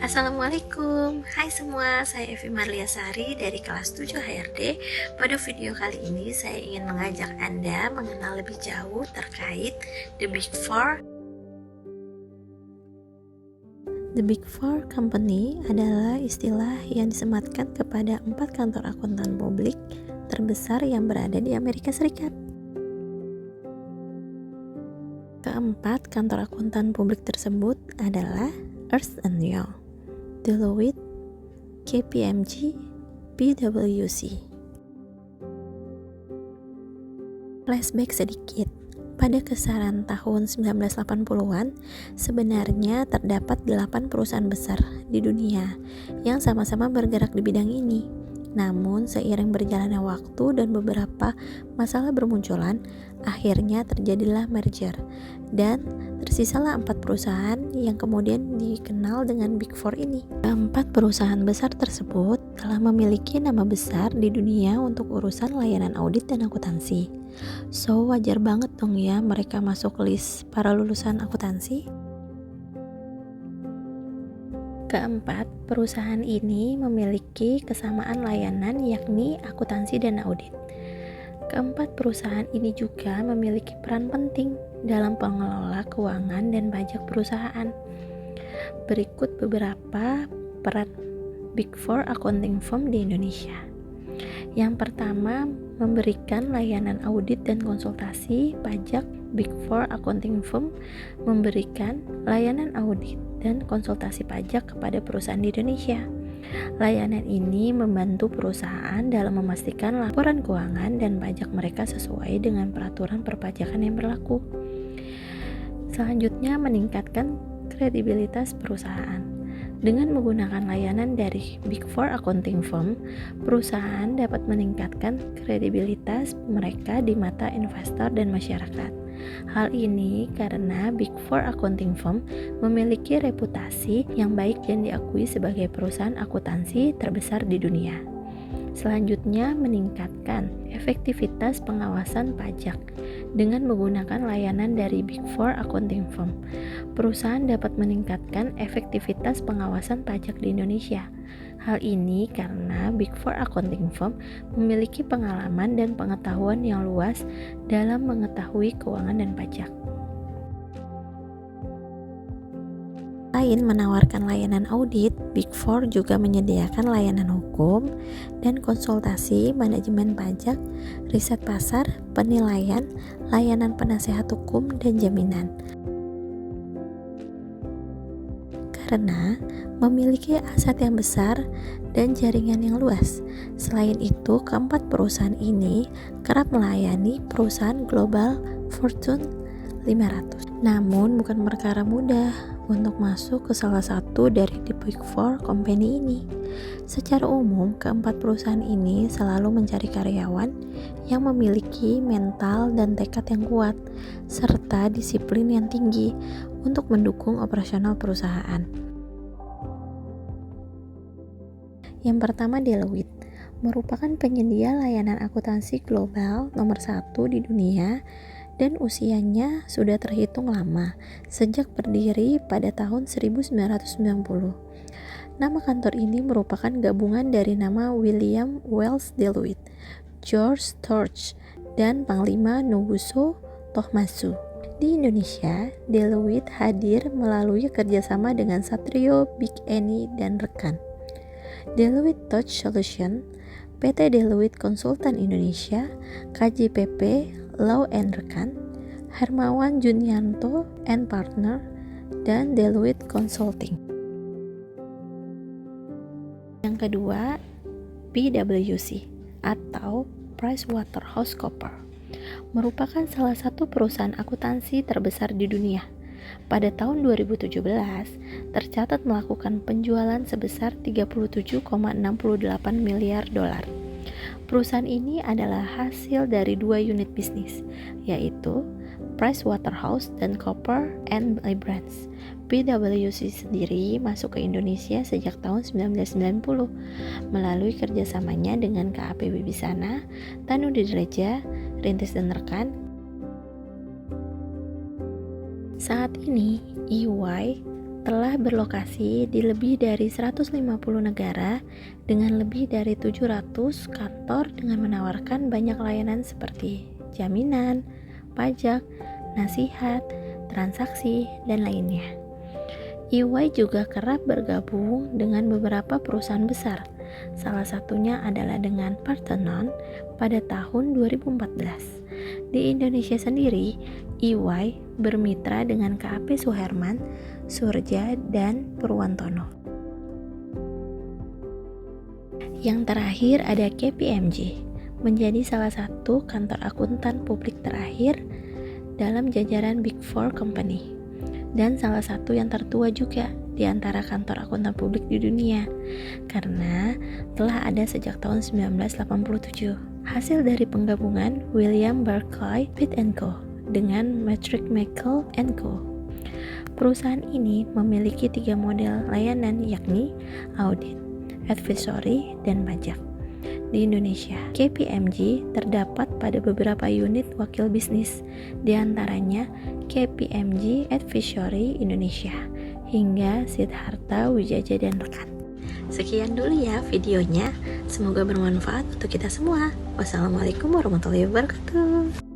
Assalamualaikum, hai semua, saya Evi Marliasari dari kelas 7 HRD. Pada video kali ini saya ingin mengajak Anda mengenal lebih jauh terkait The Big Four. The Big Four Company adalah istilah yang disematkan kepada 4 kantor akuntan publik terbesar yang berada di Amerika Serikat. Keempat kantor akuntan publik tersebut adalah Ernst & Young, Deloitte, KPMG, PwC. Flashback sedikit. Pada kisaran tahun 1980-an, sebenarnya terdapat 8 perusahaan besar di dunia yang sama-sama bergerak di bidang ini. Namun, seiring berjalannya waktu dan beberapa masalah bermunculan, akhirnya terjadilah merger dan tersisalah 4 perusahaan yang kemudian dikenal dengan Big Four ini. Keempat perusahaan besar tersebut telah memiliki nama besar di dunia untuk urusan layanan audit dan akuntansi. So, wajar banget dong ya mereka masuk list para lulusan akuntansi. Keempat, perusahaan ini memiliki kesamaan layanan yakni akuntansi dan audit. Keempat, perusahaan ini juga memiliki peran penting dalam pengelola keuangan dan pajak perusahaan. Berikut beberapa peran Big Four accounting firm di Indonesia. Yang pertama, memberikan layanan audit dan konsultasi pajak. Big Four accounting firm memberikan layanan audit dan konsultasi pajak kepada perusahaan di Indonesia. Layanan ini membantu perusahaan dalam memastikan laporan keuangan dan pajak mereka sesuai dengan peraturan perpajakan yang berlaku. Selanjutnya, meningkatkan kredibilitas perusahaan. Dengan menggunakan layanan dari Big Four accounting firm, perusahaan dapat meningkatkan kredibilitas mereka di mata investor dan masyarakat. Hal ini karena Big Four accounting firm memiliki reputasi yang baik dan diakui sebagai perusahaan akuntansi terbesar di dunia. Selanjutnya, meningkatkan efektivitas pengawasan pajak. Dengan menggunakan layanan dari Big Four accounting firm, perusahaan dapat meningkatkan efektivitas pengawasan pajak di Indonesia. Hal ini karena Big Four accounting firm memiliki pengalaman dan pengetahuan yang luas dalam mengetahui keuangan dan pajak. Selain menawarkan layanan audit, Big Four juga menyediakan layanan hukum dan konsultasi manajemen pajak, riset pasar, penilaian, layanan penasehat hukum, dan jaminan. Karena memiliki aset yang besar dan jaringan yang luas. Selain itu, keempat perusahaan ini kerap melayani perusahaan global Fortune 500. Namun, bukan perkara mudah untuk masuk ke salah satu dari The Big Four Company ini. Secara umum, keempat perusahaan ini selalu mencari karyawan yang memiliki mental dan tekad yang kuat, serta disiplin yang tinggi untuk mendukung operasional perusahaan. Yang pertama, Deloitte merupakan penyedia layanan akuntansi global nomor 1 di dunia dan usianya sudah terhitung lama, sejak berdiri pada tahun 1990. Nama kantor ini merupakan gabungan dari nama William Wells Deloitte, George Storch, dan Panglima Nobuo Tohmatsu. Di Indonesia, Deloitte hadir melalui kerjasama dengan Satrio Big Eni dan rekan. Deloitte Touch Solution, PT Deloitte Konsultan Indonesia, KJPP Law & Rekan, Hermawan Junianto & Partner, dan Deloitte Consulting. Yang kedua, PwC atau PricewaterhouseCoopers merupakan salah satu perusahaan akuntansi terbesar di dunia. Pada tahun 2017, tercatat melakukan penjualan sebesar 37,68 miliar dolar. Perusahaan ini adalah hasil dari 2 unit bisnis, yaitu Pricewaterhouse dan Cooper & Brands. PwC sendiri masuk ke Indonesia sejak tahun 1990 melalui kerjasamanya dengan KAP Wibisana, Tanu Direja, Rintis dan Rekan. Saat ini, EY telah berlokasi di lebih dari 150 negara dengan lebih dari 700 kantor dengan menawarkan banyak layanan seperti jaminan, pajak, nasihat, transaksi, dan lainnya. EY juga kerap bergabung dengan beberapa perusahaan besar. Salah satunya adalah dengan Parthenon pada tahun 2014. Di Indonesia sendiri, EY bermitra dengan KAP Suherman, Surja, dan Purwantono. Yang terakhir ada KPMG, menjadi salah satu kantor akuntan publik terakhir dalam jajaran Big Four Company, dan salah satu yang tertua juga di antara kantor akuntan publik di dunia, karena telah ada sejak tahun 1987. Hasil dari penggabungan William Berkley Pitt & Co. dengan Metric Michael & Co. Perusahaan ini memiliki 3 model layanan, yakni audit, advisory, dan pajak. Di Indonesia, KPMG terdapat pada beberapa unit wakil bisnis, di antaranya KPMG Advisory Indonesia, hingga Siddhartha Wijaya dan rekan. Sekian dulu ya videonya, semoga bermanfaat untuk kita semua. Wassalamualaikum warahmatullahi wabarakatuh.